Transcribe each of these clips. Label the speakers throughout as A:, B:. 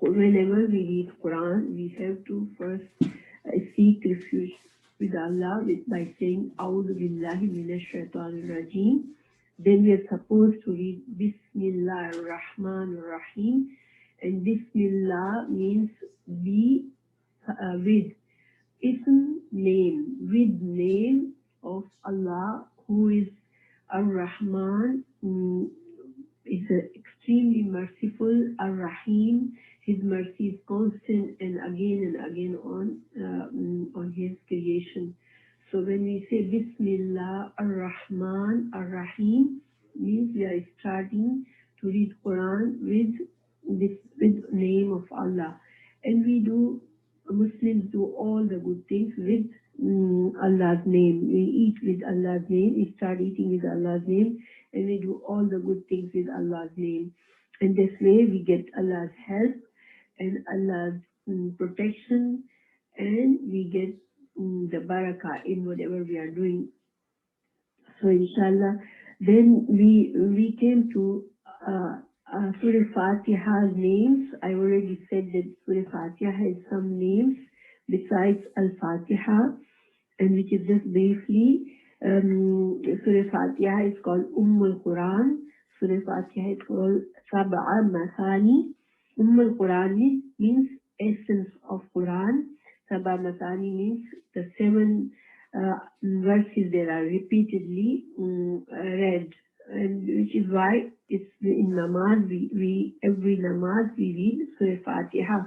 A: whenever we read Quran, we have to first seek refuge with Allah by saying A'udhu Billahi Minash Shaitanir Rajim. Then we are supposed to read Bismillah ar-Rahman ar-Rahim, and Bismillah means be with ism name, with name of Allah, who is ar-Rahman, is extremely merciful, ar-Rahim. His mercy is constant and again on his creation. So when we say Bismillah ar-Rahman ar-Rahim, means we are starting to read Quran with name of Allah, and Muslims do all the good things with Allah's name. We eat with Allah's name. We start eating with Allah's name, and we do all the good things with Allah's name. And this way we get Allah's help and Allah's protection, and we get the barakah in whatever we are doing. So inshallah, then we came to Surah Fatiha's names. I already said that Surah Fatiha has some names besides Al-Fatiha, and which is just briefly, Surah Fatiha is called Al-Quran. Surah Fatiha is called Sab'a Masani. Al-Quran means essence of Quran. Sab'a Masani means the 7 verses that are repeatedly read, and which is why it's in namaz. We every namaz we read Surah Fatiha.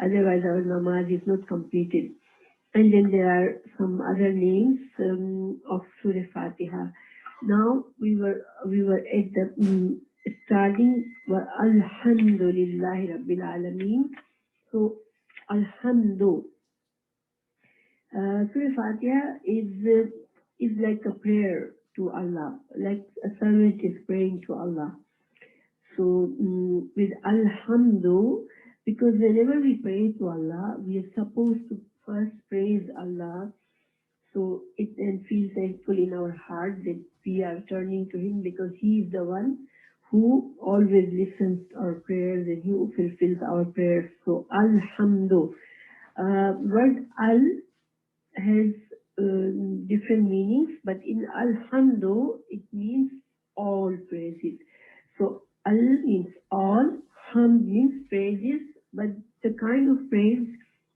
A: Otherwise, our namaz is not completed. And then there are some other names of Surah Fatiha. Now we were at the starting. Alhamdulillahi Rabbil Alameen. So Alhamdu. Surah Fatiha is like a prayer to Allah, like a servant is praying to Allah. So with Alhamdu, because whenever we pray to Allah, we are supposed to first praise Allah. So it then feels thankful in our heart that we are turning to Him, because He is the one who always listens to our prayers and who fulfills our prayers. So Alhamdu. Word Al has different meanings, but in Alhamdu it means all praises. So Al means all, Hamd means praises, but the kind of praise,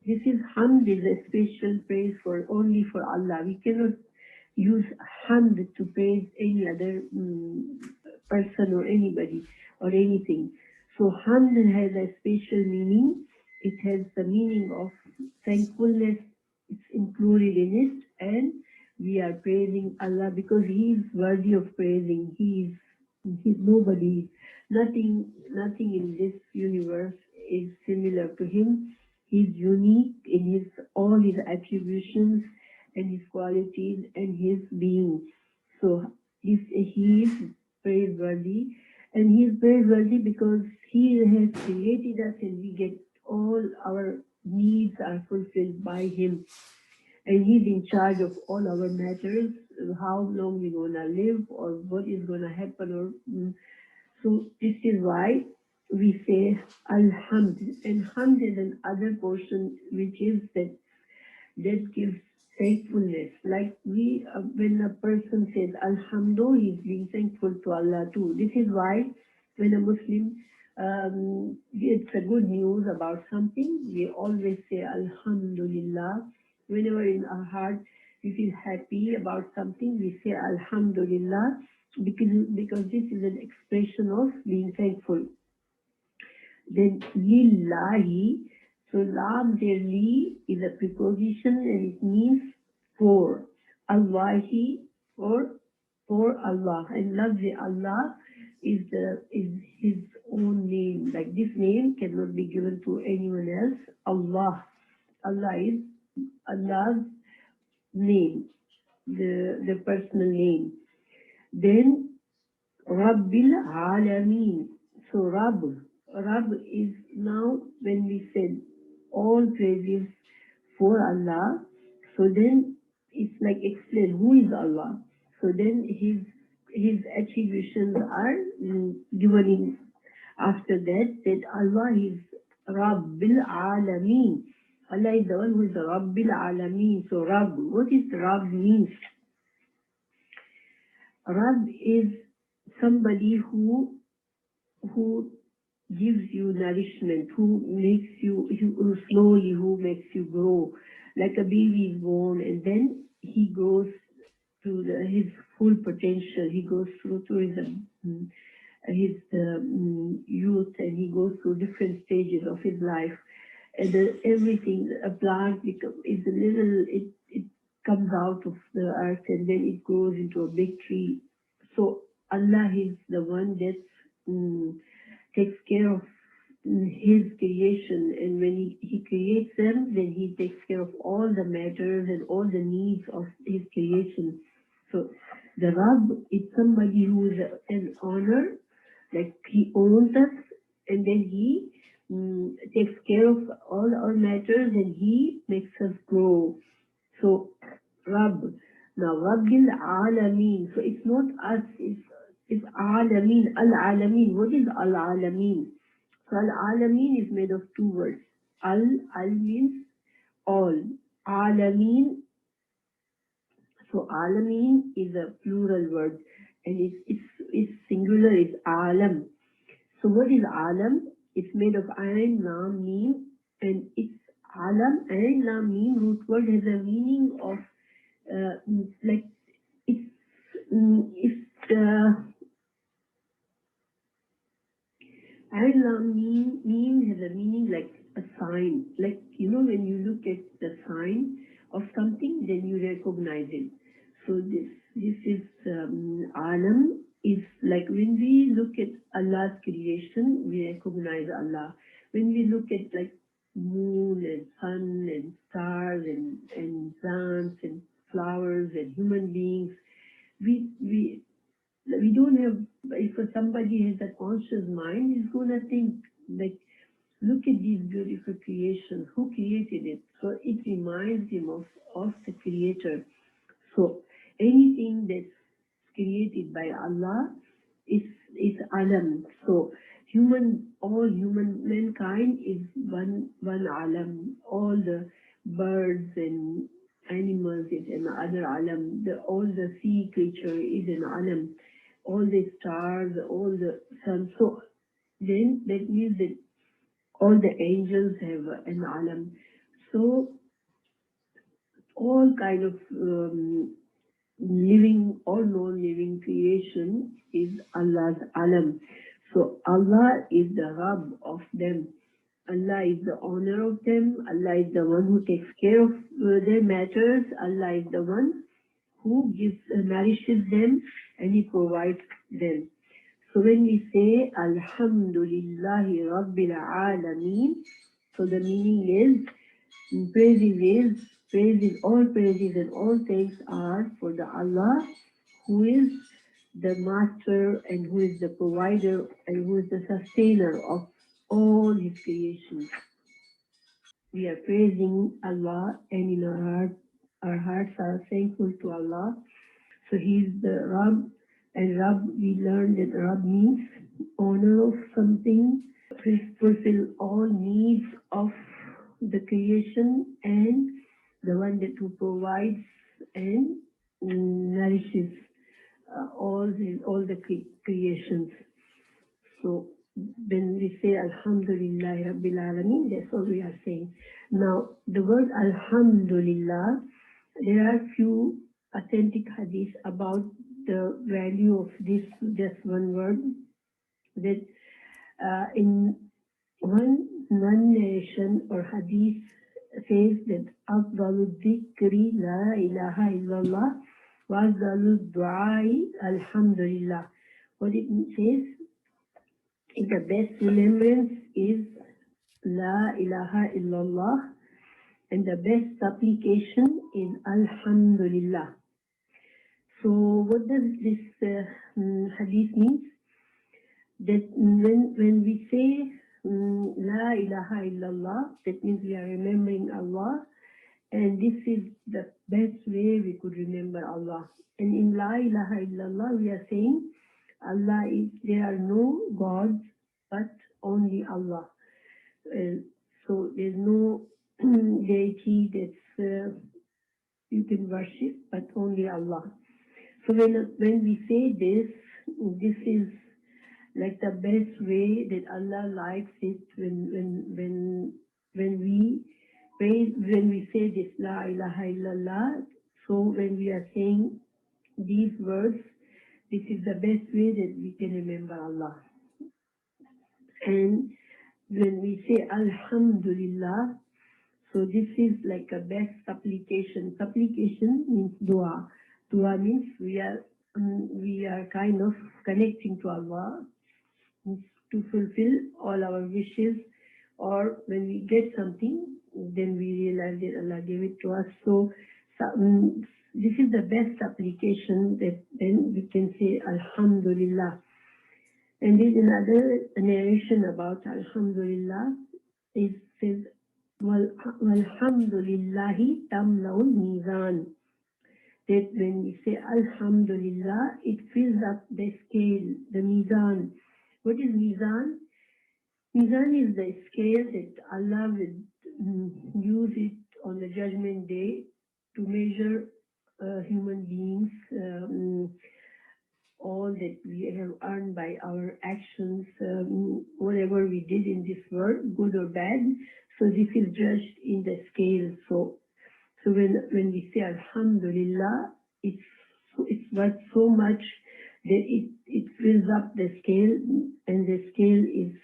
A: this is Hamd is a special praise only for Allah. We cannot use Hamd to praise any other person or anybody or anything. So Hamd has a special meaning. It has the meaning of thankfulness. It's included in it, and we are praising Allah because He is worthy of praising. He's nobody, nothing in this universe is similar to Him. He's unique in all His attributions and His qualities and His being. So He is praiseworthy, and He is praiseworthy because He has created us, and we get all our needs are fulfilled by Him, and He's in charge of all our matters, how long we're gonna live or what is gonna happen, or so this is why we say Alhamd, and Hamd is another portion which is that gives thankfulness. Like when a person says Alhamdu, he's being thankful to Allah too. This is why when a Muslim gets a good news about something, we always say Alhamdulillah. Whenever in our heart we feel happy about something, we say Alhamdulillah, because this is an expression of being thankful. Then Lillahi, so Lam there li is a preposition and it means for. Allahi for Allah, and Lafzi Allah is His own name. Like this name cannot be given to anyone else. Allah is Allah's name, the personal name. Then Rabbil Alameen. So Rabb is now when we said all praises for Allah. So then it's like explain who is Allah. So then his attributions are given in after that Allah is Rabbil Alameen. Allah is the one who is the Rabbil Alameen. So Rabb, what is Rabb means? Rabb is somebody who gives you nourishment, who makes you, who slowly, who makes you grow. Like a baby is born and then he grows to his full potential. He goes through to his youth, and he goes through different stages of his life. And everything, a plant is a little, it comes out of the earth and then it grows into a big tree. So Allah is the one that takes care of his creation, and when he creates them, then he takes care of all the matters and all the needs of his creation. So the Rabb is somebody who is an honor, like he owns us, and then he takes care of all our matters and he makes us grow. So Rabb. Now Rabbil Alameen. So it's not us, it's Alameen, Al Alameen. What is Al Alameen? So Al Alameen is made of two words. Al means all. Alameen. So Alameen is a plural word, and it's singular is Alam. So what is Alam? It's made of Ain, Lam, Mim, and it's Alam, Ain, Lam, Mim root word has a meaning of like it's it's Ain, Lam, Mim has a meaning like a sign. Like when you look at the sign of something, then you recognize it. So this is Alam is like when we look at Allah's creation, we recognize Allah. When we look at like moon and sun and stars and plants and flowers and human beings, we we we don't have, if somebody has a conscious mind, he's gonna think like, look at these beautiful creations, who created it? So it reminds him of the creator. So anything that's created by Allah is alam. So all human mankind is one alam. All the birds and animals is an other alam. All the sea creature is an alam. All the stars, all the sun. So then that means that all the angels have an alam. So all kind of living or non-living creation is Allah's alam. So Allah is the Rabb of them. Allah is the owner of them. Allah is the one who takes care of their matters. Allah is the one who nourishes them, and He provides them. So when we say Alhamdulillahi Rabbil Alameen, so the meaning is all praises and all thanks are for the Allah who is the master and who is the provider and who is the sustainer of all his creations. We are praising Allah, and in our hearts are thankful to Allah. So He is the Rabb, and Rabb, we learned that Rabb means owner of something, fulfill all needs of the creation, and the one that who provides and nourishes all the creations. So when we say Alhamdulillah Rabbil Alameen, that's what we are saying. Now the word Alhamdulillah, there are few authentic hadiths about the value of this just one word. That in one narration or hadith says that أفضل الذكر لا إله إلا الله وأفضل الدعاء الحمد لله. What it says is the best remembrance is La ilaha illallah, and the best supplication is Alhamdulillah. So what does this hadith mean? That when we say La ilaha illallah, that means we are remembering Allah, and this is the best way we could remember Allah. And in La ilaha illallah, we are saying there are no gods but only Allah. So there's no deity that's you can worship, but only Allah. So when we say this, this is like the best way that Allah likes it when we when we say this La ilaha illallah. So when we are saying these words, this is the best way that we can remember Allah. And when we say Alhamdulillah, so this is like a best supplication. Supplication means dua. Dua means we are kind of connecting to Allah to fulfill all our wishes, or when we get something, then we realize that Allah gave it to us. So this is the best application that then we can say Alhamdulillah. And there's another narration about Alhamdulillah. It says, Walhamdulillahi tamlaul mizan. That when we say Alhamdulillah, it fills up the scale, the mizan. What is mizan? Mizan is the scale that Allah will use it on the judgment day to measure human beings, all that we have earned by our actions, whatever we did in this world, good or bad. So this is judged in the scale. So when we say Alhamdulillah, it's worth so much that it fills up the scale, and the scale is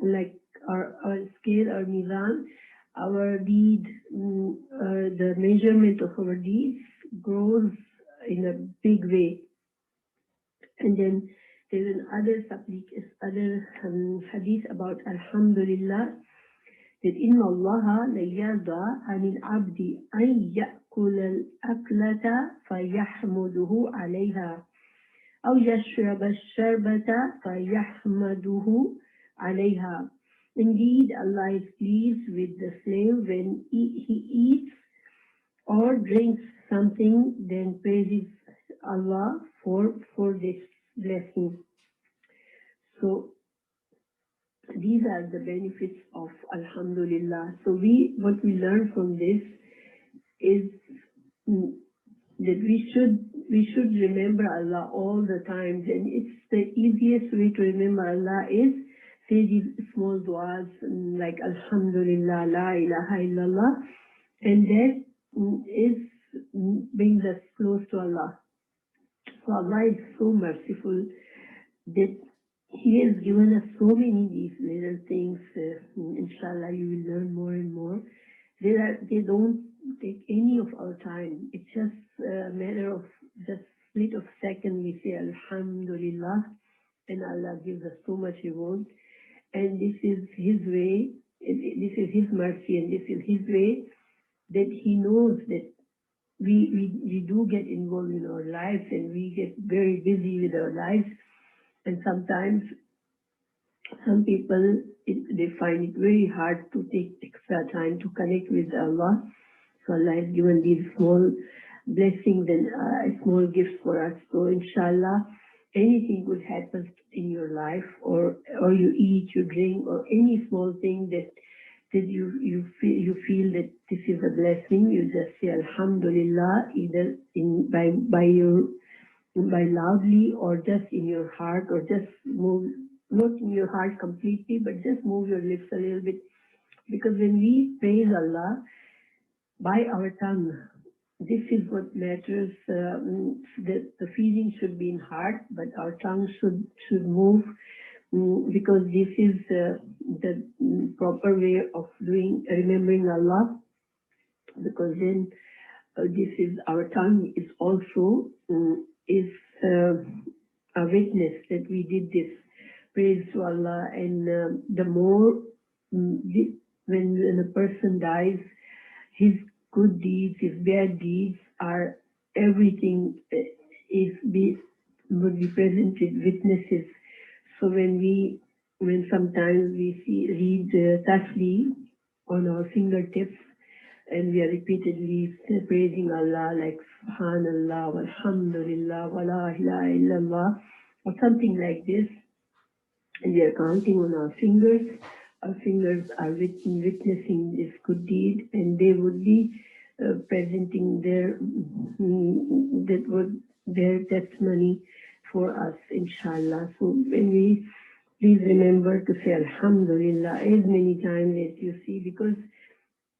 A: like our scale, our mizan, our deed, the measurement of our deeds grows in a big way. And then there's another hadith about Alhamdulillah, that inna Allah la yarda anil abdi an ya'kul al-aklata fayahmuduhu alayha aw yashrab al-sharbata fayahmaduhu alayha. Indeed, Allah is pleased with the slave when he eats or drinks something, then praises Allah for this blessing. So these are the benefits of Alhamdulillah. So what we learn from this is that we should remember Allah all the time. And it's the easiest way to remember Allah is say these small du'as like Alhamdulillah, La ilaha illallah, and that brings us close to Allah. So Allah is so merciful that He has given us so many these little things. Inshallah, you will learn more and more. They don't take any of our time. It's just a matter of just split of second. We say Alhamdulillah, and Allah gives us so much reward. And this is His way. This is His mercy, and this is His way that He knows that we do get involved in our lives, and we get very busy with our lives. And sometimes some people, they find it very hard to take extra time to connect with Allah. So Allah has given these small blessings and small gifts for us. So inshallah, anything good happens in your life, or you eat, you drink, or any small thing that you feel that this is a blessing, you just say Alhamdulillah, either by loudly or just in your heart, or just move, not in your heart completely, but just move your lips a little bit. Because when we praise Allah by our tongue, this is what matters. The feeling should be in heart, but our tongue should move, because this is the proper way of remembering Allah. Because then this is our tongue is also is a witness that we did this praise to Allah. And the more when a person dies, his good deeds, his bad deeds are everything would be presented witnesses. So when sometimes we read tasbih on our fingertips, and we are repeatedly praising Allah like Subhanallah, Walhamdulillah, wa la ilaha illallah, or something like this, and we are counting on our fingers. our fingers are witnessing this good deed, and they would be presenting their testimony for us, inshallah. So when we please remember to say Alhamdulillah as many times as you see, because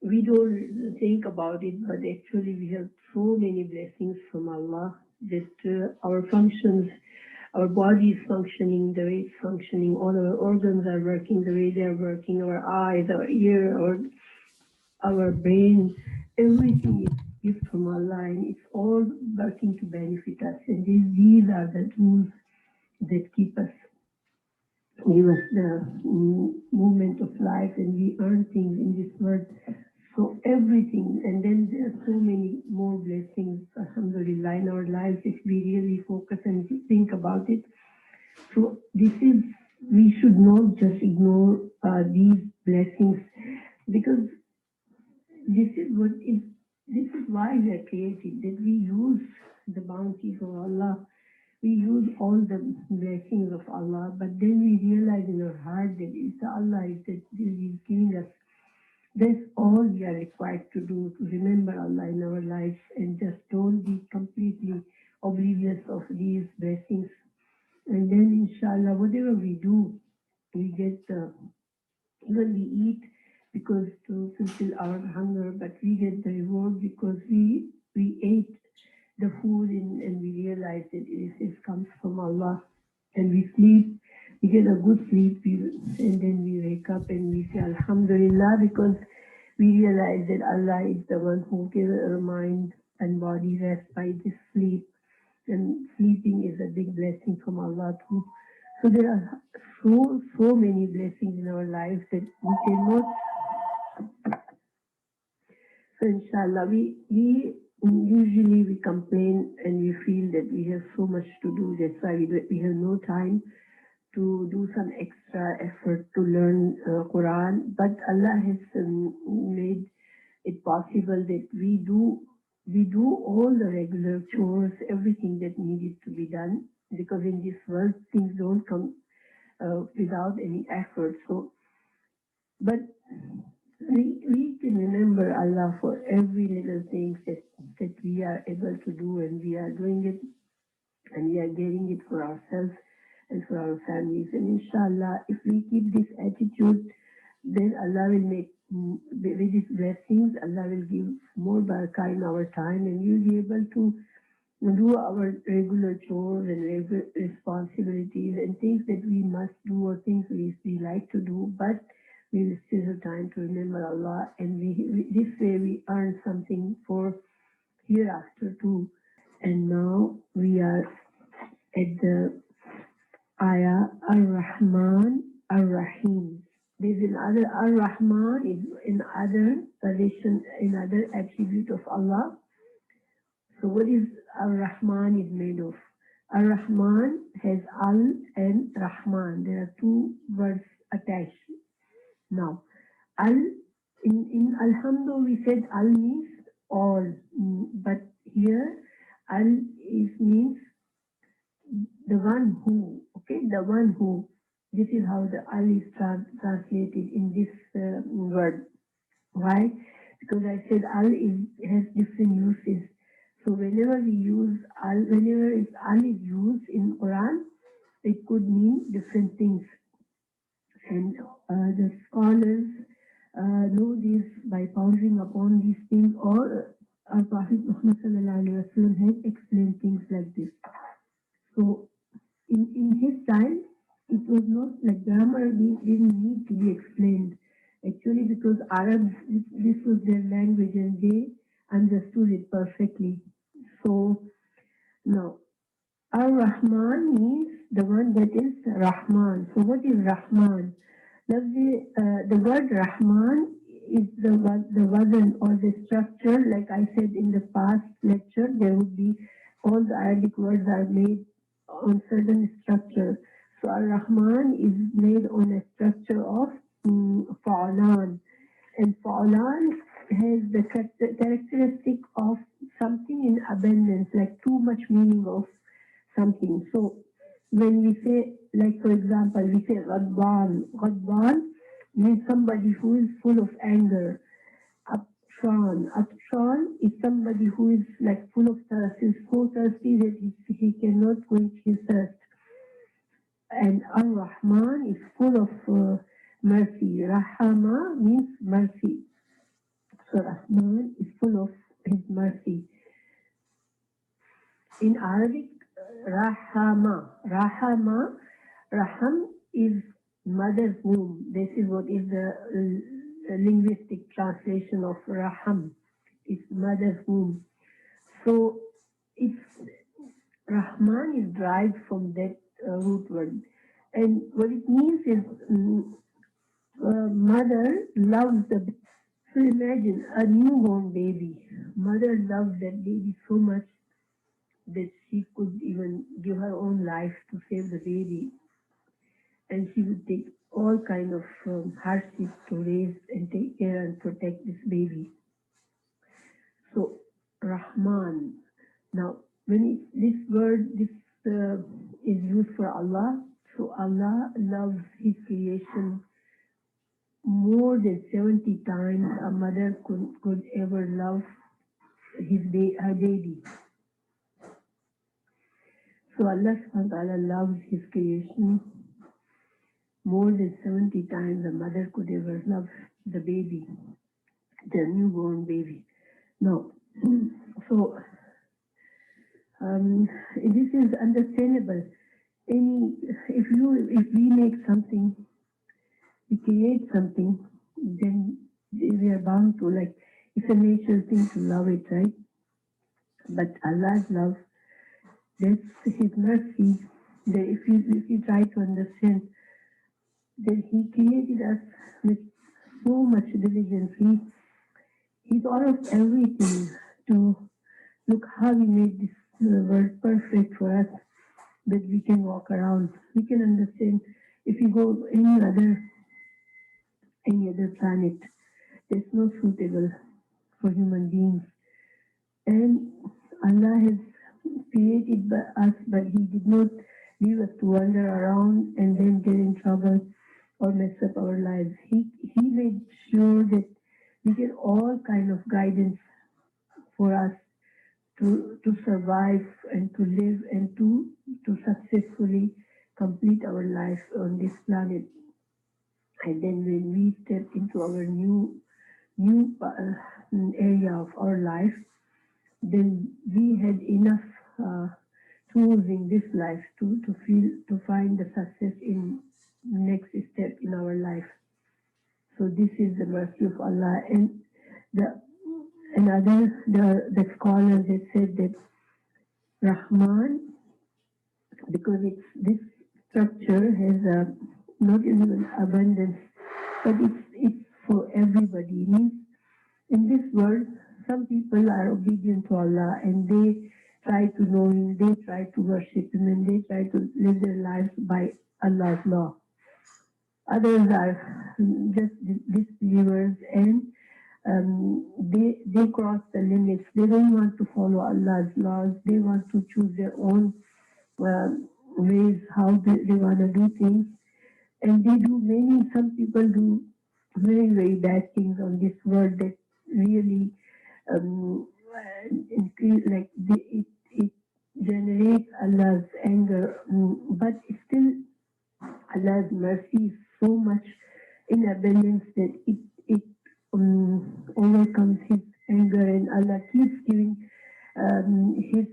A: we don't think about it, but actually we have so many blessings from Allah that our functions, our body is functioning the way it's functioning, all our organs are working the way they are working, our eyes, our ear, our brain, everything is gift from Allah, and it's all working to benefit us. And these are the tools that give us the movement of life, and we earn things in this world. So everything, and then there are so many more blessings, alhamdulillah, in our lives if we really focus and think about it. So we should not just ignore these blessings, because this is why we are created, that we use the bounties of Allah, we use all the blessings of Allah, but then we realize in our heart that it's Allah that is giving us. That's all we are required to do, to remember Allah in our lives and just don't be completely oblivious of these blessings. And then inshallah, whatever we do, we get, even we eat because to fulfill our hunger, but we get the reward because we ate the food and we realize that it comes from Allah. And we sleep, we get a good sleep, and then we wake up and we say Alhamdulillah, because we realize that Allah is the one who gives our mind and body rest by this sleep. And sleeping is a big blessing from Allah too. So there are so many blessings in our lives that we cannot. So inshallah, we usually we complain and we feel that we have so much to do. That's why we have no time to do some extra effort to learn Quran. But Allah has made it possible that we do all the regular chores, everything that needed to be done. Because in this world, things don't come without any effort. So, but we can remember Allah for every little thing that we are able to do, and we are doing it, and we are getting it for ourselves and for our families. And inshallah, if we keep this attitude, then Allah will make, with His blessings, Allah will give more barakah in our time, and we will be able to do our regular chores and regular responsibilities and things that we must do or things we like to do, but we will still have time to remember Allah, and this way we earn something for hereafter too. And now we are at the ayah Ar-Rahman Ar-Rahim. There's another Ar-Rahman is another tradition, another attribute of Allah. So what is Ar-Rahman is made of? Ar-Rahman has Al and Rahman. There are two words attached. Now, Al, in Alhamdulillah we said Al means all, but here Al means the one who, okay, the one who. This is how the Al is translated in this word. Why? Because I said Al has different uses. So whenever we use Al, whenever Al is used in Quran, it could mean different things. And the scholars know this by pondering upon these things, or our Prophet Muhammad has explained things like this. So in his time, it was not like grammar didn't need to be explained. Actually, because Arabs, this was their language and they understood it perfectly. So now, Ar-Rahman means the one that is Rahman. So what is Rahman? The word Rahman is the wazn or the structure. Like I said in the past lecture, there would be all the Arabic words are made on certain structure. So Ar-Rahman is made on a structure of Fa'alan. And Fa'alan has the characteristic of something in abundance, like too much meaning of something. So when we say, like for example, we say Ghadban. Ghadban means somebody who is full of anger. Aptron is somebody who is like full of thirst, is so thirsty that he cannot quench his thirst. And Ar-Rahman is full of mercy. Rahama means mercy. So Rahman is full of his mercy. In Arabic, Raham is mother's womb. This is what is the linguistic translation of Raham. It's mother's womb. So it's Rahman is derived from that root word. And what it means is mother loves the baby. So imagine a newborn baby. Mother loves that baby so much that she could even give her own life to save the baby, and she would take all kind of hardships to raise and take care and protect this baby. So Rahman. Now, when this word is used for Allah, so Allah loves His creation more than 70 times a mother could ever love her baby. So Allah subhanahu wa ta'ala loves His creation more than 70 times a mother could ever love the baby, the newborn baby. No. So this is understandable. If we make something, we create something, then we are bound to, like, it's a natural thing to love it, right? But Allah's love, that's His mercy. That if you try to understand that He created us with so much diligence, He thought of everything to look how He made this world perfect for us, that we can walk around. We can understand if you go any other planet, there's no suitable for human beings. And Allah has created us, but He did not leave us to wander around and then get in trouble or mess up our lives. He made sure that we get all kind of guidance for us to survive and to live and to successfully complete our life on this planet. And then when we step into our new area of our life, then we had enough tools in this life to find the success in next step in our life. So this is the mercy of Allah. And the the scholars had said that Rahman, because this structure has not even abundance, but it's for everybody. It means in this world, some people are obedient to Allah and they try to know Him, they try to worship Him, and they try to live their lives by Allah's law. Others are just disbelievers, and they cross the limits. They don't want to follow Allah's laws. They want to choose their own ways how they want to do things, and they do many. Some people do very bad things on this world that really increase, like it generates Allah's anger, but still Allah's mercy is so much in abundance that it overcomes His anger, and Allah keeps giving His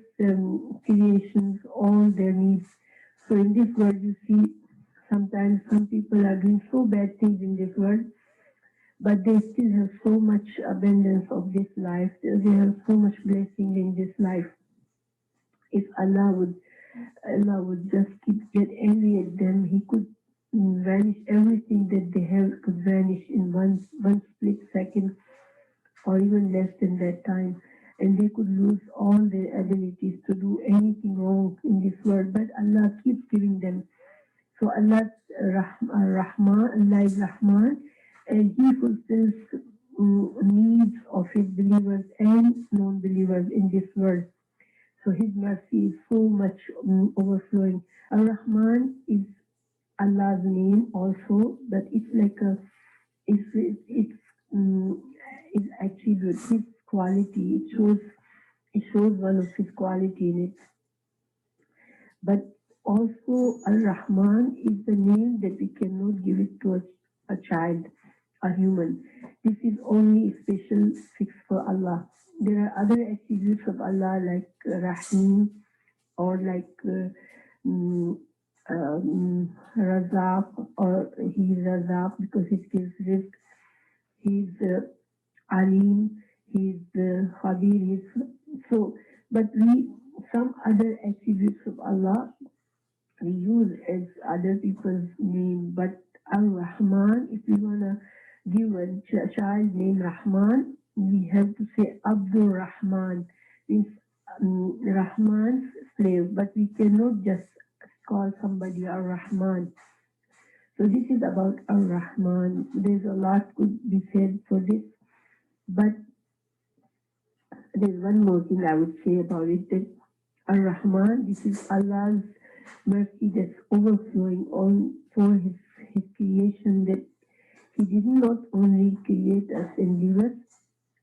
A: creations all their needs. So in this world, you see, sometimes some people are doing so bad things in this world, but they still have so much abundance of this life. They have so much blessing in this life. If Allah would just get angry at them, He could vanish everything that they have, could vanish in one split second or even less than that time, and they could lose all their abilities to do anything wrong in this world. But Allah keeps giving them. So Allah's Rahman, Allah is Rahman, and He fulfills needs of His believers and non-believers in this world. So His mercy is so much overflowing. Ar-Rahman is Allah's name also, but it's like it's mm, it's attribute, his quality. It shows one of his quality in it. But also Al-Rahman is the name that we cannot give it to a child, a human. This is only special fixed for Allah. There are other attributes of Allah like Rahim or like Razak, or He is Razak because He gives risk. He's Alim, he's Khabir, so, but we, some other attributes of Allah we use as other people's name, but Ar-Rahman, if we wanna give a child name Rahman, we have to say Abdul Rahman, means Rahman's slave, but we cannot just call somebody Ar-Rahman. So this is about Ar-Rahman. There's a lot could be said for this, but there's one more thing I would say about it, that Ar-Rahman, this is Allah's mercy that's overflowing on for his creation, that He did not only create us and leave us,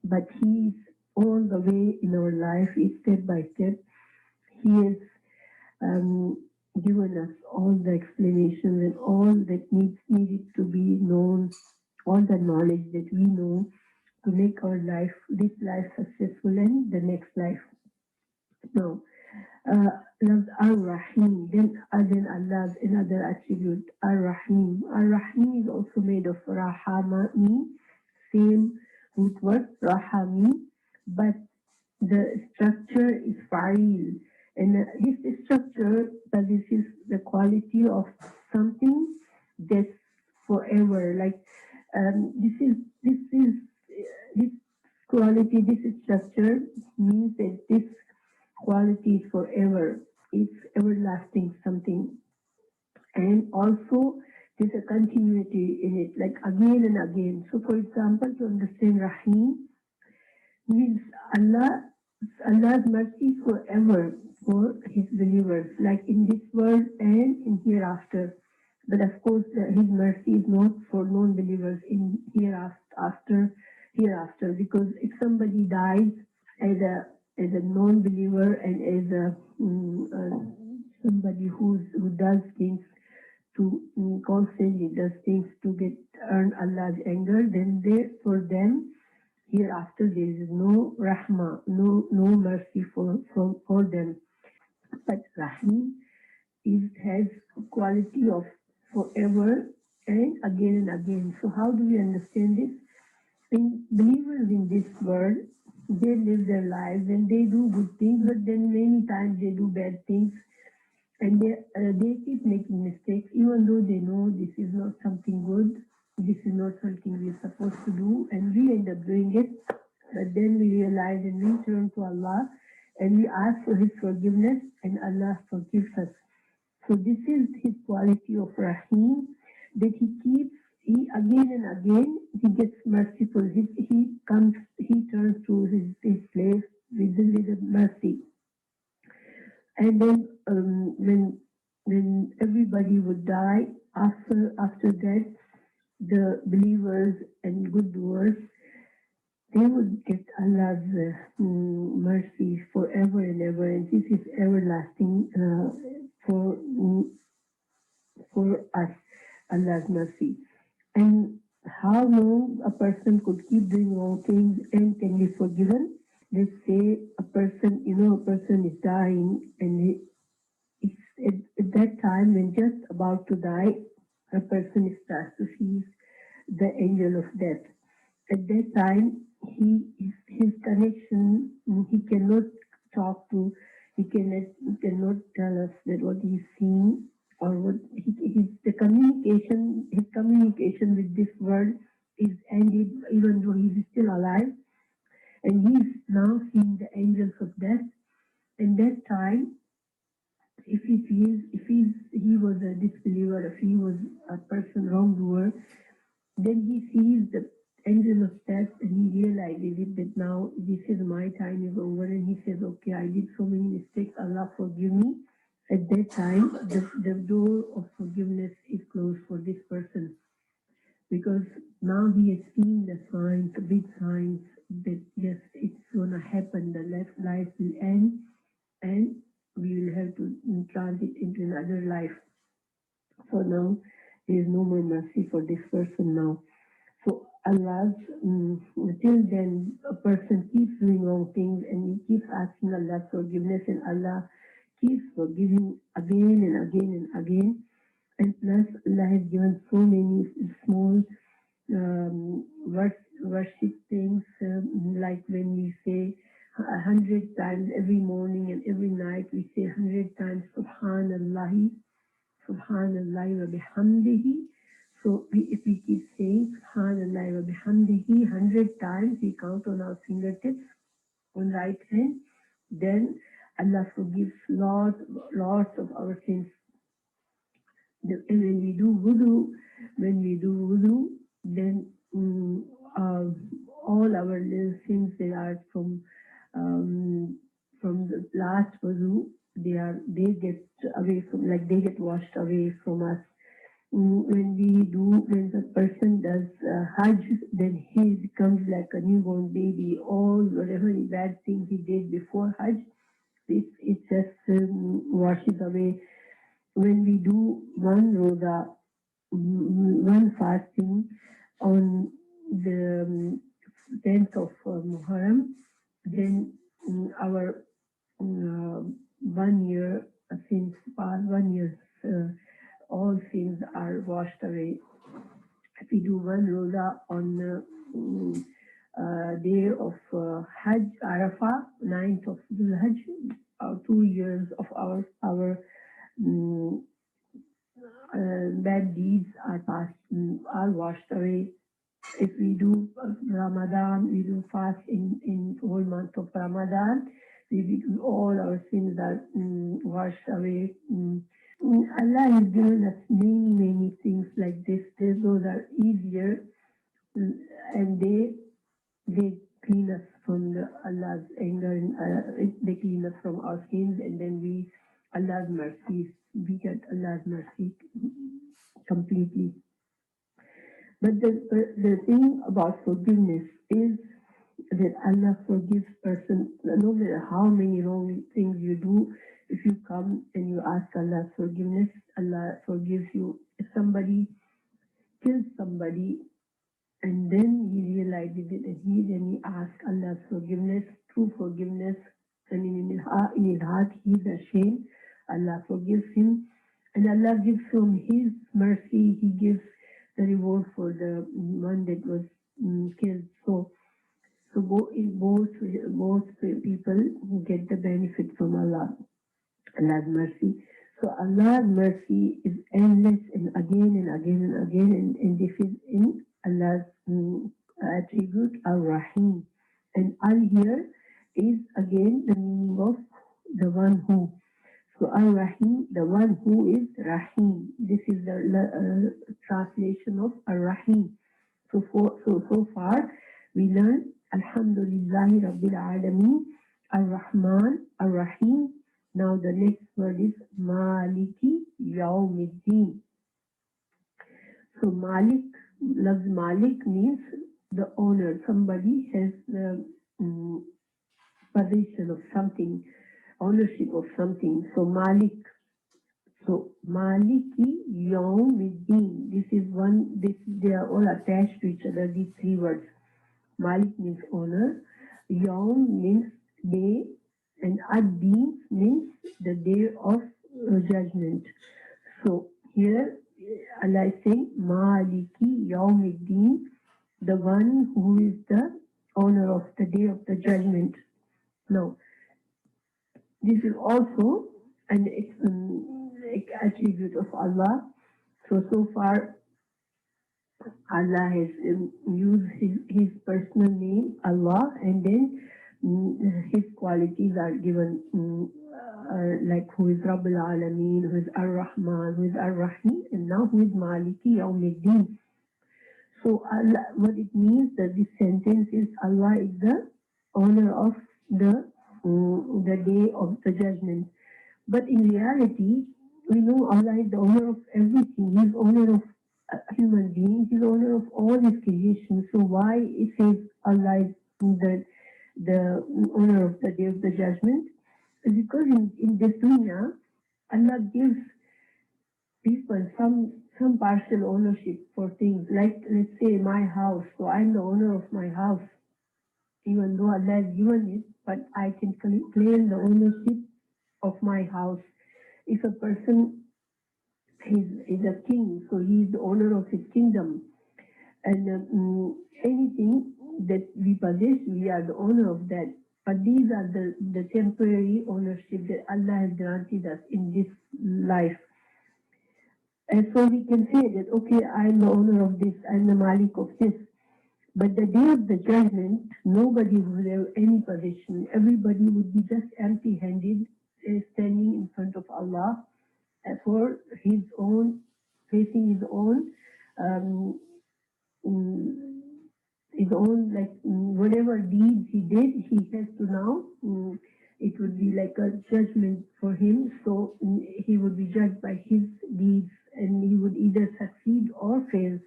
A: but He is all the way in our life, step by step. He has given us all the explanations and all that needed to be known, all the knowledge that we know to make our life, this life successful and the next life. Now, loves Ar-Rahim. Then Allah's another attribute, Ar-Rahim. Ar-Rahim is also made of Rahamani, same root word, Rahami, but the structure is Fa'il. And this structure, this is the quality of something that's forever. Like this quality, this structure means that this quality is forever. It's everlasting something. And also there's a continuity in it, like again and again. So for example, to understand Rahim means Allah's mercy forever for his believers, like in this world and in hereafter. But of course, his mercy is not for non-believers in hereafter, because if somebody dies as a non-believer and as somebody who does things to constantly does things to get earn Allah's anger, then for them hereafter there is no rahmah, no mercy for them. But Rahim has quality of forever and again. So how do we understand this? In believers in this world, they live their lives and they do good things, but then many times they do bad things, and they keep making mistakes, even though they know this is not something good, this is not something we're supposed to do, and we end up doing it. But then we realize and we turn to Allah and we ask for His forgiveness, and Allah forgives us. So this is His quality of Rahim, that He again and again, He gets merciful. He turns to His slave with mercy. And then when everybody would die, after that, the believers and good doers, they would get Allah's mercy forever and ever, and this is everlasting for us, Allah's mercy. And how long a person could keep doing wrong things and can be forgiven? Let's say a person is dying, and it's at that time when just about to die, a person starts to see the angel of death. At that time, his connection, he cannot talk to, he cannot tell us that what he's seeing, or what his communication with this world is ended, even though he's still alive, and he's now seeing the angels of death. In that time, if he was a disbeliever, if he was a person wrongdoer, then he sees the angel of death and he realizes it, that now this is my time is over, and he says, okay, I did so many mistakes, Allah forgive me. At that time, the door of forgiveness is closed for this person. because now he has seen the signs, the big signs that yes, it's gonna happen. The life will end, and we will have to transit into another life. So now there is no more mercy for this person now. So Allah's till then a person keeps doing wrong things and he keeps asking Allah's forgiveness, and Allah keeps forgiving again and again and again. And plus Allah has given so many small worship things, like when we say 100 times every morning and every night, we say 100 times Subhanallah, Subhanallah wa bihamdihi. So if we keep saying Subhanallah wa bihamdihi 100 times, we count on our fingertips on right hand, then Allah forgives lots of our sins. And when we do wudu, then all our little sins that are from the last wudu, they get away from, like they get washed away from us. When the person does Hajj, then he becomes like a newborn baby. All whatever bad things he did before Hajj, it just washes away. When we do one roda, one fasting on the 10th of Muharram, then our 1 year since past 1 year, all sins are washed away. If we do one roza on day of Hajj, Arafah, 9th of Dhul Hajj, 2 years of our mm, bad deeds are are washed away. If we do Ramadan, we do fast in whole month of Ramadan, all our sins are washed away. Allah has given us many things like this. Those are easier, and they clean us from Allah's anger, and they clean us from our sins, and then Allah's mercy, we get Allah's mercy completely. But the thing about forgiveness is that Allah forgives person no matter how many wrong things you do. If you come and you ask Allah's forgiveness, Allah forgives you. If somebody kills somebody and then he realizes it, and then he asks Allah's forgiveness, true forgiveness, and in his heart he is ashamed, Allah forgives him, and Allah gives him His mercy. He gives the reward for the one that was killed. So both people get the benefit from Allah's mercy. So Allah's mercy is endless, and again and again and again, and this is in Allah's attribute Ar-Rahim. And Al here is again the meaning of the one who. So Ar-Rahim, the one who is Rahim. This is the translation of Ar-Rahim. So far we learn Alhamdulillahi Rabbil Alameen, Ar-Rahman, Ar-Rahim. Now the next word is Maliki Yawmiddin. So Malik, loves Malik means the owner. Somebody has the possession of something, ownership of something. So Malik. So Maliki Yawmiddin. This is one. They are all attached to each other. These three words. Malik means owner. Yawm means day, and Ad-Din means the day of judgment. So here Allah is saying Maliki Yawmiddin, the one who is the owner of the day of the judgment. Now, this is also an attribute of Allah. So far, Allah has used his personal name, Allah, and then his qualities are given, like who is Rabbul Alameen, who is Ar-Rahman, who is Ar-Rahim, and now who is Maliki Yawmiddin. So Allah, what it means that this sentence is Allah is the owner of the day of the judgment. But in reality, we know Allah is the owner of everything. He is owner of a human being. He's the owner of all his creation. So why it says Allah is the owner of the day of the judgment? Because in this dunya, Allah gives people some partial ownership for things. Like let's say my house. So I'm the owner of my house, even though Allah has given it, but I can claim the ownership of my house. If a person is a king, so he is the owner of his kingdom. And anything that we possess, we are the owner of that. But these are the temporary ownership that Allah has granted us in this life. And so we can say that, okay, I'm the owner of this, I'm the Malik of this. But the day of the judgment, nobody would have any possession. Everybody would be just empty handed, standing in front of Allah for his own, facing um, mm, his own, like whatever deeds he did, he has to now. It would be like a judgment for him. So he would be judged by his deeds, and he would either succeed or fail.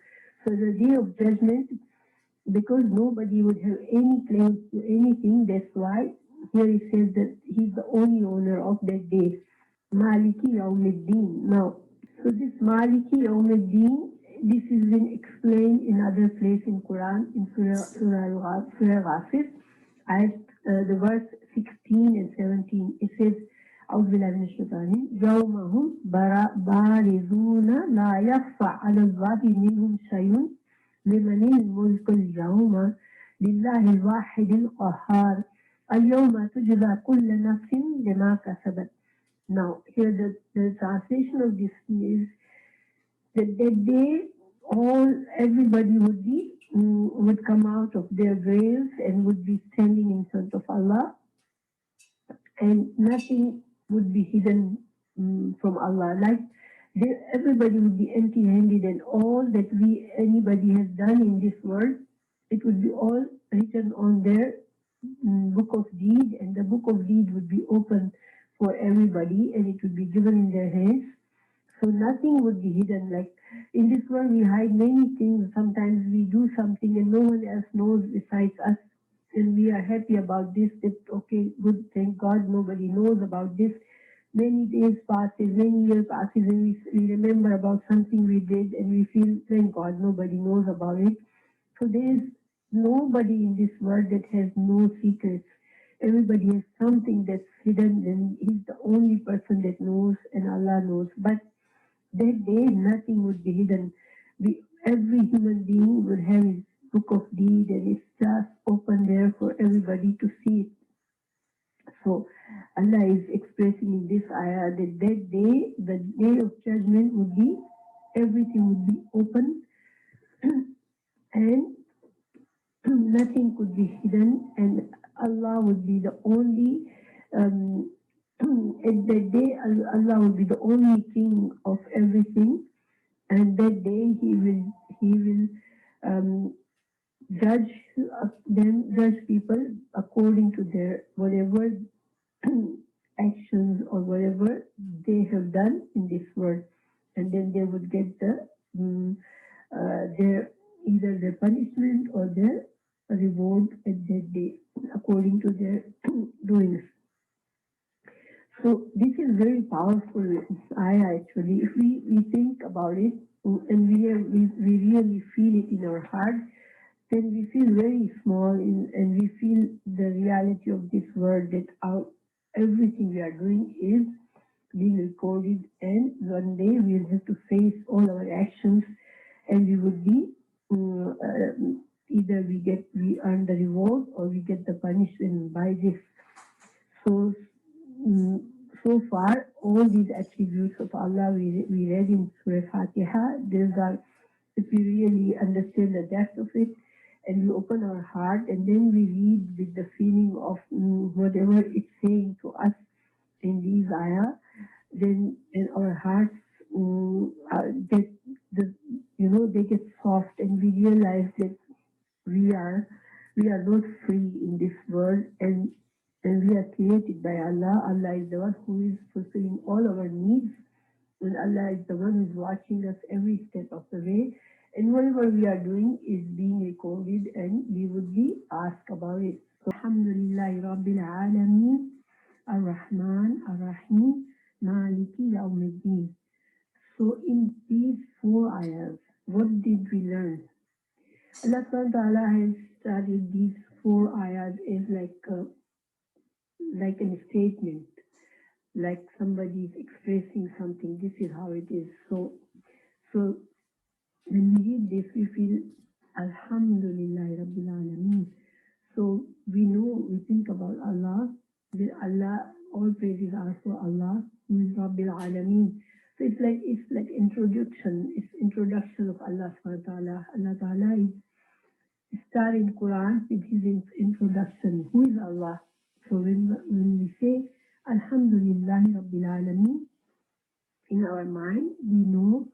A: So the day of judgment, because nobody would have any claims to anything, that's why here it says that he's the only owner of that day. Maliki Yawmiddin. Now, so this Maliki Yawmiddin, this is been explained in other place in Quran, in Surah Ghafir, ayat, the verse 16 and 17. It says, أعوذ بالله من الشيطان الرجيم يوم هم بارزون لا يخفى على الله منهم شيء لمن الملك اليوم لله الواحد القهار اليوم تجزى كل نفس بما كسبت. Now, here the translation of this is that day, everybody would come out of their graves and would be standing in front of Allah, and nothing would be hidden from Allah. Like everybody would be empty-handed, and all that anybody has done in this world, it would be all written on their book of deed, and the book of deed would be open for everybody, and it would be given in their hands. So nothing would be hidden. Like in this world, we hide many things. Sometimes we do something and no one else knows besides us. And we are happy about this, that, okay, good, thank God, nobody knows about this. Many days passes, many years passes, and we remember about something we did, and we feel, thank God, nobody knows about it. So there is nobody in this world that has no secrets. Everybody has something that's hidden, and he's the only person that knows, and Allah knows. But that day, nothing would be hidden. Every human being would have his book of deed, and it's just open there for everybody to see it. So Allah is expressing in this ayah that day, the day of judgment would be, everything would be open and nothing could be hidden, and Allah would be the only, at that day, Allah would be the only king of everything, and that day he will judge judge people according to their whatever actions or whatever they have done in this world, and then they would get their either their punishment or their reward at that day according to their doings. So this is very powerful ayah actually. If we think about it and we really feel it in our heart, then we feel very small and we feel the reality of this world, that everything we are doing is being recorded, and one day we will have to face all our actions, and we would be either we earn the reward or we get the punishment by this. So mm, so far all these attributes of Allah we read in Surah Fatiha. These are, if we really understand the depth of it, and we open our heart, and then we read with the feeling of whatever it's saying to us in these ayah, then our hearts get they get soft, and we realize that we are we are not free in this world, and we are created by Allah. Allah is the one who is fulfilling all our needs, And Allah is the one who's watching us every step of the way. And whatever we are doing is being recorded and we would be asked about it. So, Alhamdulillah Rabbil Alameen, Ar-Rahman, Ar-Rahim, Maliki Yawmiddin. So, in these four ayahs, what did we learn? Allah subhanahu wa ta'ala has started these four ayahs as like a statement, like somebody is expressing something. This is how it is. So when we read this, we feel Alhamdulillah Rabbil Alameen. So we know, we think about Allah, that Allah, all praises are for Allah, who is Rabbil Alameen. So it's like introduction, it's introduction of Allah subhanahu wa ta'ala. Allah ta'ala is start in Quran with his introduction. Who is Allah? So when we say Alhamdulillah Rabbil Alameen, in our mind, we know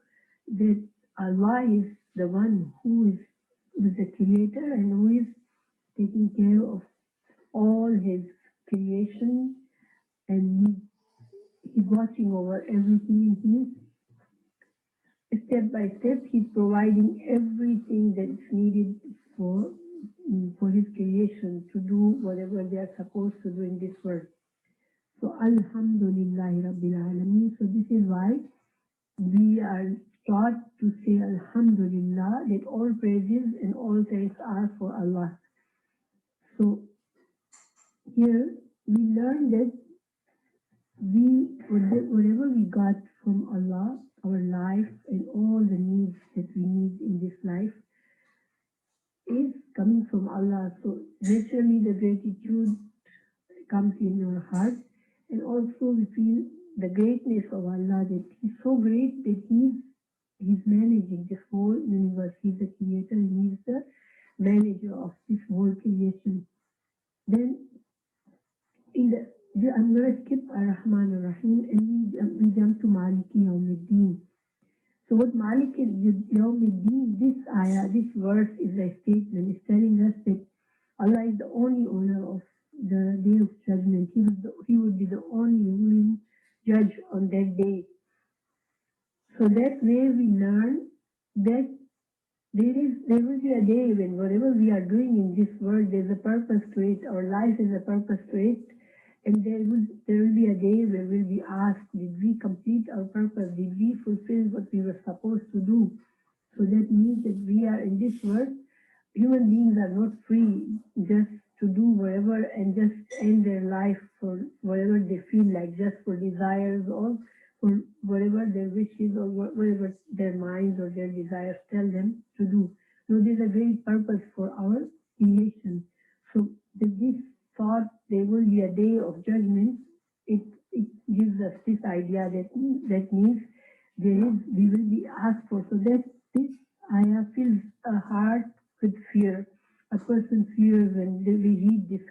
A: that Allah is the one who is the creator and who is taking care of all his creation, and he's watching over everything. He's step by step, he's providing everything that's needed for his creation to do whatever they are supposed to do in this world. So Alhamdulillah Rabbil Alameen. So this is why we are taught to say Alhamdulillah, that all praises and all thanks are for Allah. So here we learn that whatever we got from Allah, our life and all the needs that we need in this life is coming from Allah. So naturally the gratitude comes in our heart, and also we feel the greatness of Allah, that He's so great that He's managing this whole universe. He's the creator and He's the manager of this whole creation. Then I'm going to skip Ar-Rahman Ar-Rahim and we jump to Maliki Yawmiddin. So what Maliki Yawmiddin, this ayah, this verse is a statement. It's telling us that Allah is the only owner of the day of judgment. He would be the only ruling judge on that day. So that way we learn that there will be a day when whatever we are doing in this world, there's a purpose to it. Our life is a purpose to it. And there will be a day where we'll be asked, did we complete our purpose? Did we fulfill what we were supposed to do? So that means that we are in this world, human beings are not free just to do whatever and just end their life for whatever they feel like, just for desires or for whatever their wishes or whatever their minds or their desires tell them to do. So there's a great purpose for our creation. So this thought there will be a day of judgment, it gives us this idea that means we will be asked for. So that this ayah fills a heart with fear. A person fears when we read this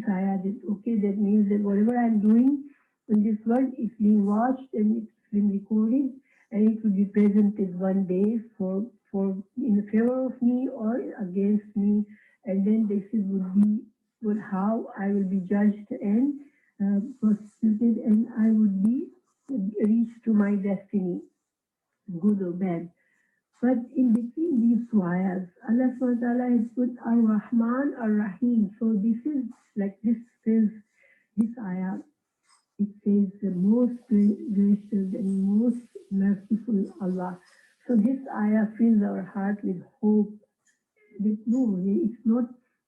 A: ayah, that okay, that means that whatever I'm doing in this world is being watched and it's been recorded, and it will be presented one day for in favor of me or against me, and then this would be how I will be judged and prosecuted, and I would be reached to my destiny, good or bad. But in between these two ayahs, Allah subhanahu wa ta'ala has put Ar-Rahman, Ar-Rahim. So this is like this ayah, it says the most gracious and most merciful Allah. So this ayah fills our heart with hope that no,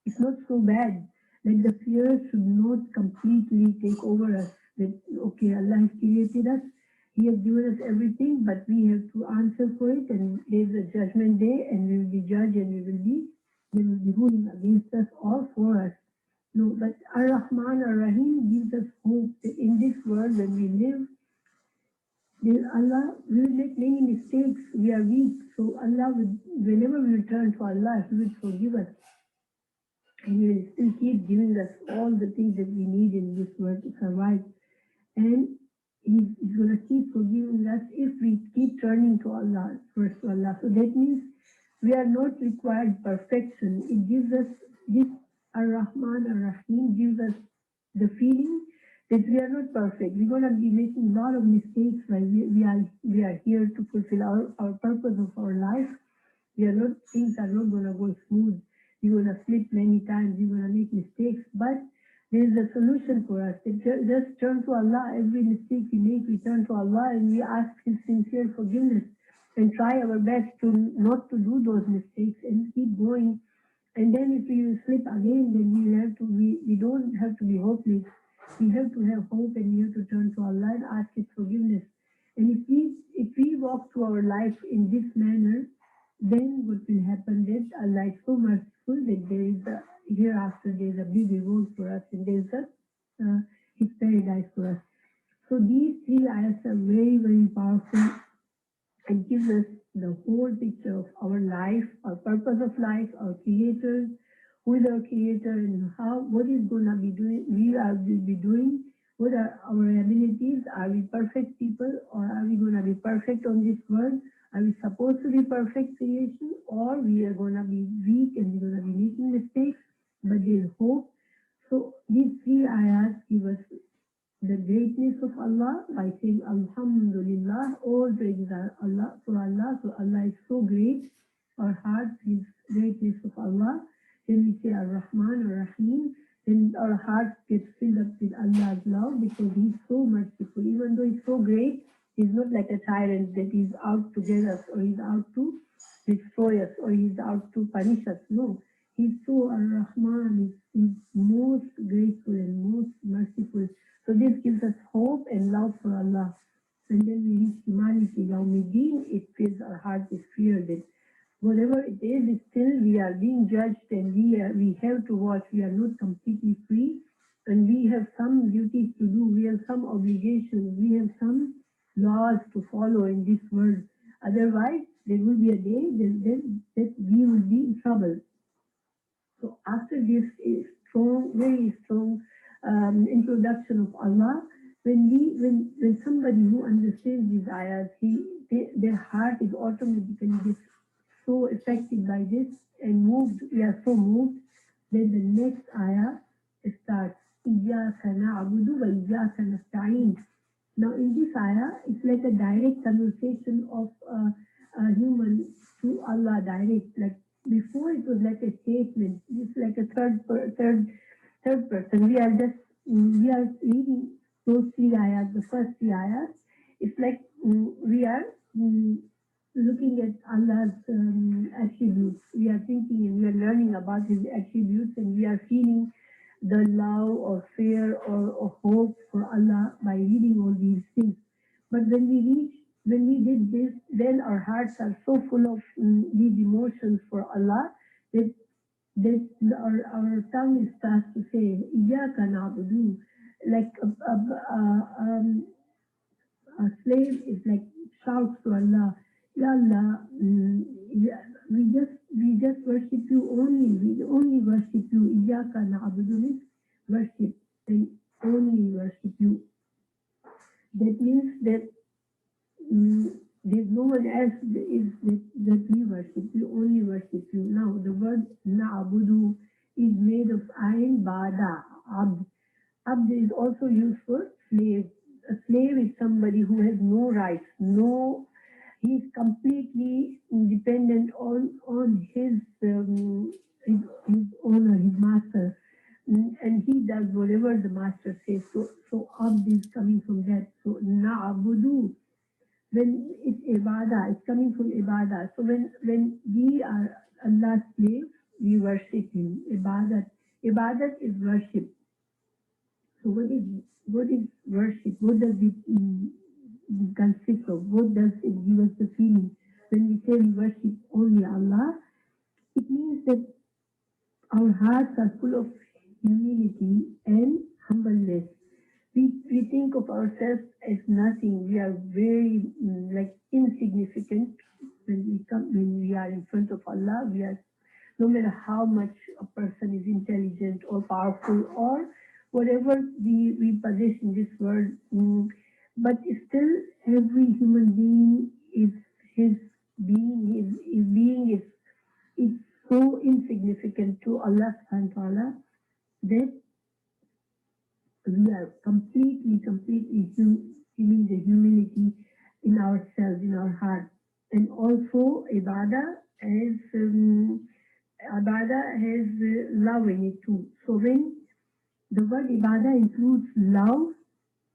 A: it's not so bad. Like the fear should not completely take over us. That okay, Allah has created us, He has given us everything, but we have to answer for it, and there's a judgment day, and we will be judged, and they will be ruling against us or for us. No, but Ar-Rahman Ar-Rahim gives us hope that in this world when we live, Allah will make many mistakes. We are weak, so Allah will, whenever we return to Allah, He will forgive us. And He will still keep giving us all the things that we need in this world to survive. And He's going to keep forgiving us if we keep turning to Allah, first to Allah. So that means we are not required perfection. It gives us this Ar-Rahman Ar-Rahim gives us the feeling that we are not perfect. We're gonna be making a lot of mistakes while we are here to fulfill our purpose of our life. We are not things are not gonna go smooth. We're gonna slip many times, we're gonna make mistakes, but there is a solution for us. Just turn to Allah. Every mistake we make, we turn to Allah and we ask His sincere forgiveness and try our best to not to do those mistakes and keep going. And then if we slip again, then we don't have to be hopeless. We have to have hope and we have to turn to Allah and ask His forgiveness. And if we walk through our life in this manner, then what will happen is Allah is so merciful that there is a hereafter there is a big reward for us and there is a His paradise for us. So these three ayahs are very, very powerful and gives us the whole picture of our life, our purpose of life, our creators, who is our creator, and how what is gonna be doing will be doing, what are our abilities, are we perfect people or are we gonna be perfect on this world? Are we supposed to be perfect creation or we are gonna be weak and we're gonna be making mistakes, but there's hope. So these three ayahs give us the greatness of Allah by saying Alhamdulillah, all praises are Allah for Allah. So Allah is so great. Our heart is greatness of Allah. Then we say Ar-Rahman, Ar-Rahim. Then our heart gets filled up with Allah's love because He's so merciful. Even though He's so great, He's not like a tyrant that He's out to get us or He's out to destroy us or He's out to punish us. No. He's so Ar-Rahman, he's most grateful and most merciful. So this gives us hope and love for Allah. And then we reach humanity. Yawmiddin, it fills our heart with fear that whatever it is still we are being judged and we have to watch. We are not completely free and we have some duties to do. We have some obligations. We have some laws to follow in this world. Otherwise, there will be a day that we will be in trouble. So after this strong, very strong introduction of Allah, when somebody who understands these ayahs, their heart is automatically gets so affected by this and moved. We are so moved. Then the next ayah starts. إِيَّاكَ نَعْبُدُ وَإِيَّاكَ نَسْتَعِينُ. Now in this ayah, it's like a direct conversation of a human to Allah direct. Like before, it was like a statement. It's like a third person. We are reading those three ayahs, the first three ayahs. It's like we are looking at Allah's attributes. We are thinking and we are learning about His attributes and we are feeling the love or fear or hope for Allah by reading all these things. But when we did this, then our hearts are so full of these emotions for Allah that our tongue starts to say, Iyaka na'budu. Like a slave is like shouts to Allah, Ya Allah, we just worship you only. We only worship you. Iyaka na'budu means worship and only worship you. That means that there's no one else that we worship. We only worship you. Now the word na'budu is made of ayn bada, abd. Abd is also used for slave. A slave is somebody who has no rights, he's completely dependent on his owner, his master, and he does whatever the master says. So abd is coming from that. So na'budu, when it's ibadah, it's coming from ibadah. So when we are Allah's slaves, we worship Him. Ibadat is worship. So what is worship? What does it consist of? What does it give us the feeling? When we say we worship only Allah, it means that our hearts are full of humility and humbleness. We think of ourselves as nothing. We are very like insignificant when we are in front of Allah. We are, no matter how much a person is intelligent or powerful or whatever we possess in this world, but still every human being is his his being is so insignificant to Allah subhanahu wa ta'ala that we are completely feeling the humility in ourselves, in our heart. And also, ibadah has love in it too. So when the word ibadah includes love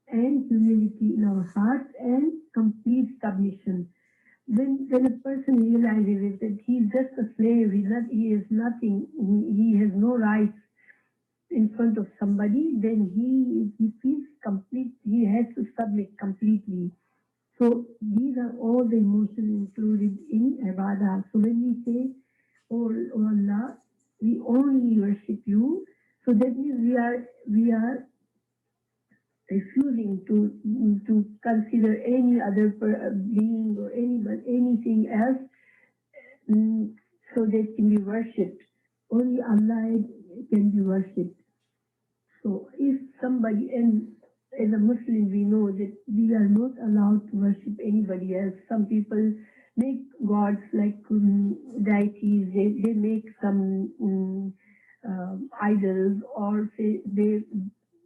A: and humility in our hearts and complete submission. When a person realizes that he is just a slave, he is nothing, he has no rights in front of somebody, then he feels complete. He has to submit completely. So these are all the emotions included in ibadah. So when we say, "Oh Allah, we only worship you," so that means we are refusing to consider any other being or anything else, mm, so that can be worshipped. Only Allah can be worshipped. So if somebody, and as a Muslim, we know that we are not allowed to worship anybody else. Some people make gods like deities. They make some idols, or say they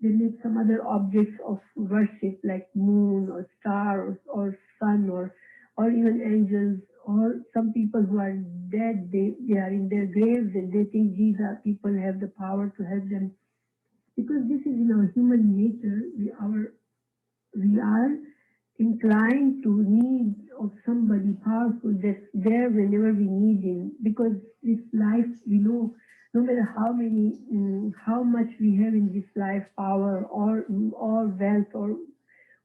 A: make some other objects of worship like moon or star or sun or even angels. Or some people who are dead, they are in their graves and they think these are people have the power to help them, because this is in our human nature. We are inclined to need of somebody powerful that's there whenever we need him, because this life, we know, no matter how much we have in this life, power or wealth or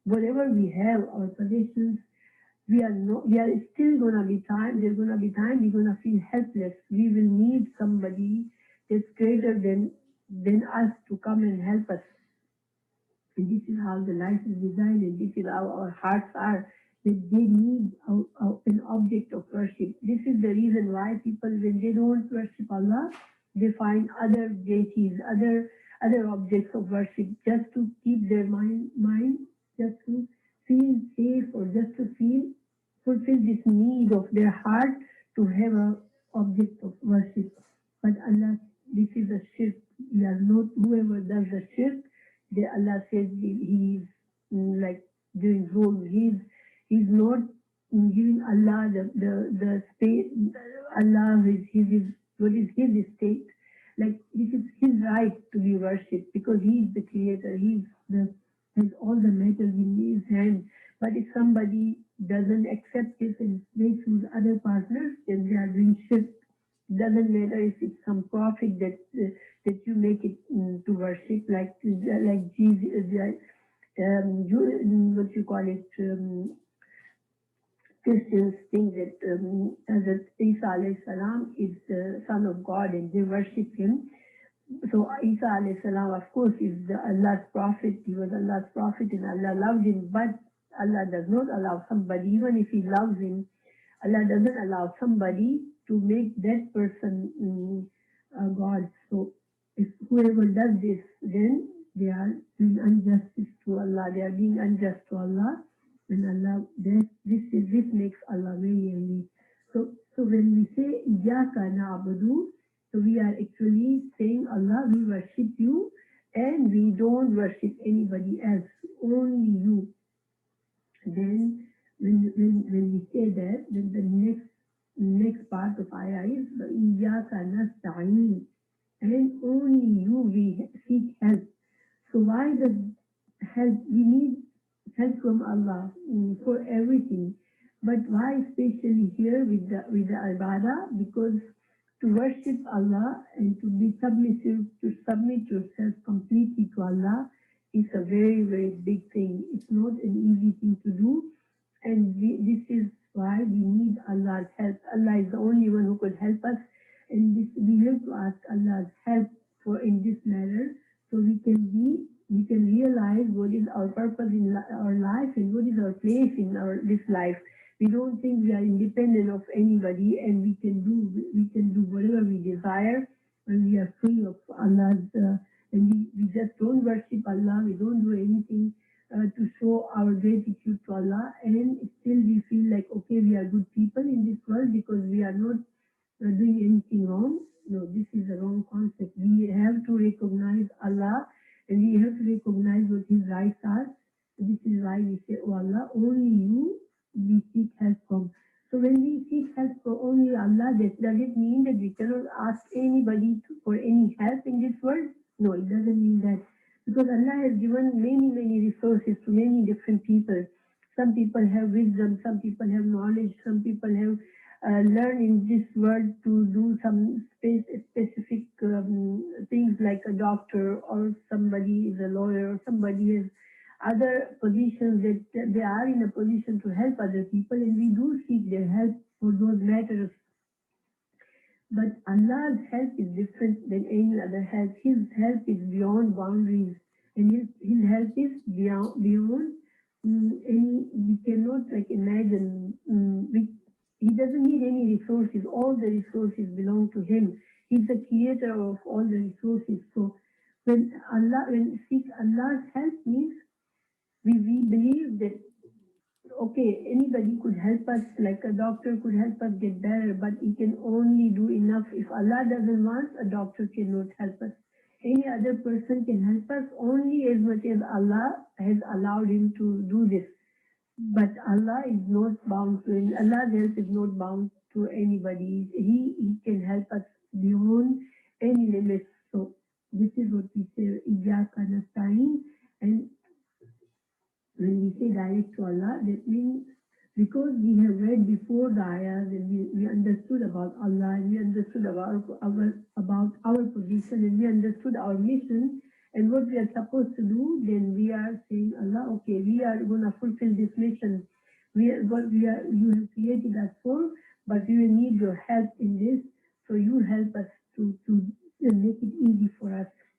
A: whatever we have, our possessions, we are still gonna be time. There's gonna be time we're gonna feel helpless. We will need somebody that's greater than us to come and help us. And this is how the life is designed, and this is how our hearts are. That they need an object of worship. This is the reason why people, when they don't worship Allah, they find other deities, other objects of worship, just to keep their mind, just to feel safe, or just to fulfill this need of their heart to have a object of worship. But Allah, this is a shirk. We are not, whoever does the shirk, Allah says he's like doing wrong. He's not giving Allah the space. Allah is what is his estate. Like this is his right to be worshipped, because he is the creator. He's the has all the matters in his hand. But if somebody doesn't accept this and makes with other partners, then they are doing shirk. Doesn't matter if it's some prophet that you make it to worship, like Jesus, what you call it, Christians think that Isa alayhi salam is the son of God and they worship him. So Isa alayhi salam, of course, is Allah's prophet. He was Allah's prophet and Allah loved him. But Allah does not allow somebody, even if he loves him, Allah doesn't allow somebody to make that person God. So if whoever does this, then they are doing injustice to Allah. They are being unjust to Allah. And Allah, this makes Allah very angry. So when we say Iyaka na'budu, so we are actually saying, Allah, we worship you and we don't worship anybody else, only you. Then when we say that, then the next part of ayah is Iyaka nasta'in, and only you we seek help. So why the help? We need help from Allah for everything. But why especially here with the ibadah? Because to worship Allah and to be submissive, to submit yourself completely to Allah is a very, very big thing. It's not an easy thing to do. And this is why we need Allah's help. Allah is the only one who could help us. And we have to ask Allah's help for in this matter, so we can realize what is our purpose in our life and what is our place in this life. We don't think we are independent of anybody, and we can do whatever we desire when we are free of Allah's. And we just don't worship Allah. We don't do anything to show our gratitude to Allah, and still we feel like, okay, we are good people in this world because we are not doing anything wrong. No, this is a wrong concept. We have to recognize Allah and we have to recognize what his rights are. This is why we say, oh Allah, only you we seek help from. So when we seek help from only Allah, does it mean that we cannot ask anybody for any help in this world? No, it doesn't mean that. Because Allah has given many, many resources to many different people. Some people have wisdom, some people have knowledge, some people have learned in this world to do some specific things like a doctor, or somebody is a lawyer, or somebody has other positions that they are in a position to help other people, and we do seek their help for those matters. But Allah's help is different than any other help. His help is beyond boundaries, and his help is beyond any, we cannot like imagine. He doesn't need any resources. All the resources belong to him. He's the creator of all the resources. So when seek Allah's help means we believe that okay, anybody could help us, like a doctor could help us get better, but he can only do enough. If Allah doesn't want, a doctor cannot help us. Any other person can help us only as much as Allah has allowed him to do this. But Allah is not bound to, Allah's help is not bound to anybody. He can help us beyond any limits. So this is what we say, Iyaka nasta'in, and when we say direct to Allah, that means because we have read before the ayahs and we understood about Allah, and we understood about our position, and we understood our mission and what we are supposed to do, then we are saying, Allah, okay, we are going to fulfill this mission. You have created us for, but we will need your help in this. So you help us to make it easy for us.